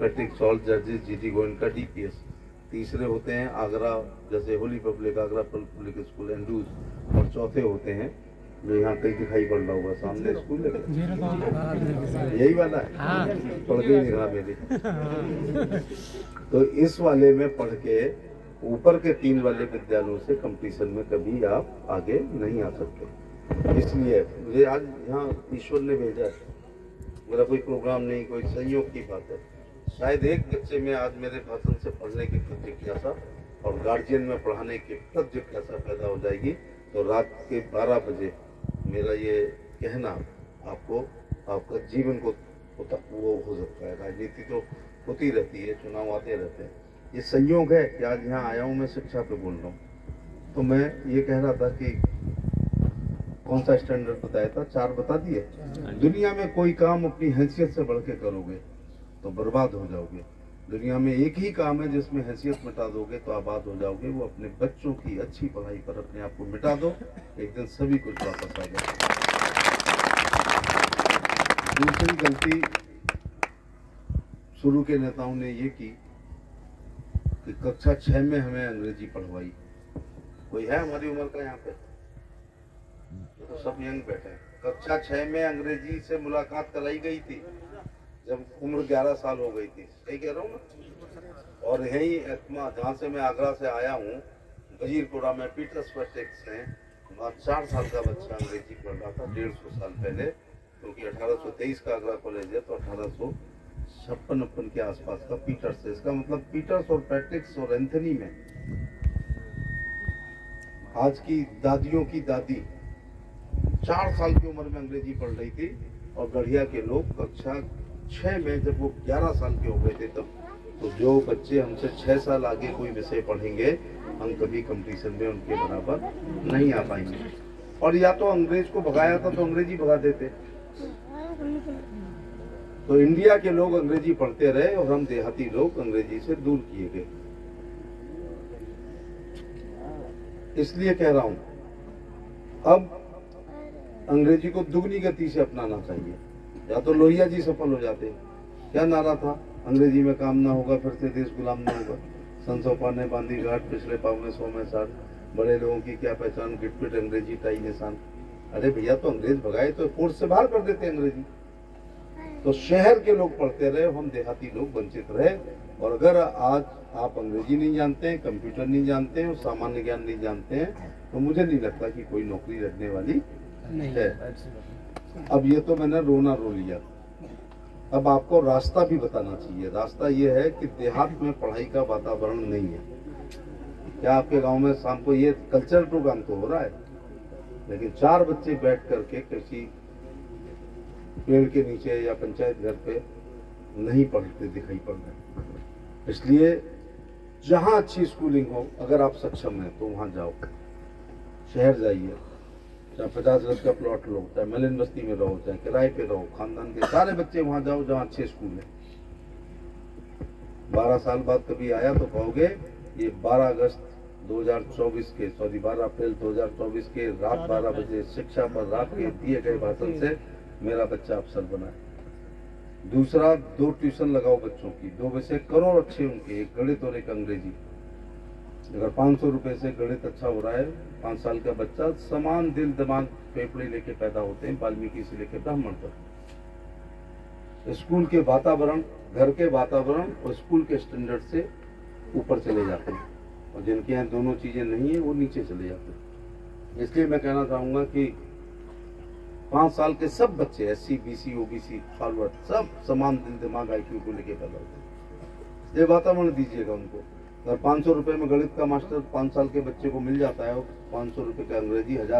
Patrick सॉल्ट जजेस, GT Goenka DPS. तीसरे होते हैं आगरा, जैसे holy public Agra public school Andrews, और चौथे होते हैं जो यहाँ कहीं दिखाई पड़ रहा होगा सामने स्कूल यही वाला है, पढ़ के नहीं रहा मेरी। तो इस वाले में पढ़ के ऊपर के 3 वाले विद्यालयों से कंपटीशन में कभी आप आगे नहीं आ सकते। इसलिए मुझे आज यहाँ ईश्वर ने भेजा है, मेरा कोई प्रोग्राम नहीं, कोई संयोग की बात है। शायद एक बच्चे में आज मेरे भाषण से पढ़ने की जिज्ञासा और गार्जियन में पढ़ाने की जिज्ञासा पैदा हो जाएगी, तो रात के 12 बजे मेरा ये कहना आपको आपका जीवन को वो हो सकता है। राजनीति तो होती रहती है, चुनाव आते रहते हैं, ये संयोग है कि आज यहाँ आया हूँ, मैं शिक्षा पे बोल रहा हूँ। तो मैं ये कह रहा था कि कौन सा स्टैंडर्ड बताया था, 4 बता दिए। दुनिया में कोई काम अपनी हैसियत से बढ़ के करोगे तो बर्बाद हो जाओगे। दुनिया में एक ही काम है जिसमें हैसियत मिटा दोगे तो आबाद हो जाओगे, वो अपने बच्चों की अच्छी पढ़ाई पर अपने आप को मिटा दो, एक दिन सभी कुछ वापस आ जाएगा। दूसरी गलती शुरू के नेताओं ने ये की कि कक्षा 6 में हमें अंग्रेजी पढ़वाई। कोई है हमारी उम्र का यहाँ पे? तो सब यंग बैठे हैं। कक्षा 6 में अंग्रेजी से मुलाकात कराई गई थी जब उम्र 11 साल हो गई थी, सही कह रहा हूँ ना? और यही जहाँ से मैं आगरा से आया हूँ, वजीरपुरा में पीटर्स पैट्रिक्स में 4 साल का बच्चा अंग्रेजी पढ़ रहा था 150 साल पहले, क्योंकि 1823 का आगरा कॉलेज है, तो 1856 के आसपास का पीटर्स है। इसका मतलब पीटर्स और पैट्रिक्स और एंथनी में आज की दादियों की दादी 4 साल की उम्र में अंग्रेजी पढ़ रही थी, और गढ़िया के लोग कक्षा 6 में जब वो 11 साल के हो गए थे तब। तो जो बच्चे हमसे 6 साल आगे कोई विषय पढ़ेंगे, हम कभी कंपटीशन में उनके बराबर नहीं आ पाएंगे। और या तो अंग्रेज को भगाया था तो अंग्रेजी भगा देते। तो इंडिया के लोग अंग्रेजी पढ़ते रहे और हम देहाती लोग अंग्रेजी से दूर किए गए। इसलिए कह रहा हूं, अब अंग्रेजी को दुगनी गति से अपनाना चाहिए। या तो लोहिया जी सफल हो जाते। क्या नारा था? अंग्रेजी में काम ना होगा फिर से देश गुलाम ना होगा। संसोपा ने बांधी घाट पिछले 100 में साल, बड़े लोगों की क्या पहचान, गिटपिट अंग्रेजी टाई निशान। अरे भैया, तो अंग्रेज भगाए तो कोर्ट से बाहर कर देते अंग्रेजी। तो शहर के लोग पढ़ते रहे, हम देहाती लोग वंचित रहे। और अगर आज आप अंग्रेजी नहीं जानते हैं, कंप्यूटर नहीं जानते हैं और सामान्य ज्ञान नहीं जानते हैं, तो मुझे नहीं लगता कि कोई नौकरी लगने वाली है। अब ये तो मैंने रोना रो लिया। अब आपको रास्ता भी बताना चाहिए। रास्ता ये है कि देहात में पढ़ाई का वातावरण नहीं है। क्या आपके गांव में शाम को ये कल्चरल प्रोग्राम तो हो रहा है, लेकिन 4 बच्चे बैठ करके किसी पेड़ के नीचे या पंचायत घर पे नहीं पढ़ते दिखाई पड़ रहे। इसलिए जहां अच्छी स्कूलिंग हो, अगर आप सक्षम हैं तो वहां जाओ। शहर जाइए, चाहे 50 गज का प्लॉट लो, चाहे मलिन बस्ती में रहो, चाहे किराए पे रहो, खानदान के सारे बच्चे वहां जाओ जहां अच्छे स्कूल है। 12 साल बाद कभी आया तो कहोगे ये 12 अगस्त 2024 के 12 अप्रैल 2024 के रात 12 बजे शिक्षा पर रात के दिए गए भाषण से मेरा बच्चा अफसर बना है। दूसरा, 2 ट्यूशन लगाओ बच्चों की, 2 विषय करो अच्छे उनके, एक गणित और एक अंग्रेजी। अगर 500 रुपए से गणित अच्छा हो रहा है, 5 साल का बच्चा, समान दिल दिमाग फेफड़े लेके पैदा होते हैं, वाल्मीकि से लेकर ब्राह्मण तक। स्कूल के वातावरण, घर के वातावरण और स्कूल के स्टैंडर्ड से ऊपर चले जाते हैं, और जिनके यहाँ दोनों चीजें नहीं है वो नीचे चले जाते हैं। इसलिए मैं कहना चाहूंगा कि 5 साल के सब बच्चे SC BC OBC फॉरवर्ड सब समान दिल दिमाग IQ को लेके पैदा होते हैं। ये वातावरण दीजिएगा उनको। अगर 500 रुपए में गणित का मास्टर 5 साल के बच्चे को मिल जाता है, 500 रुपए का अंग्रेजी 1000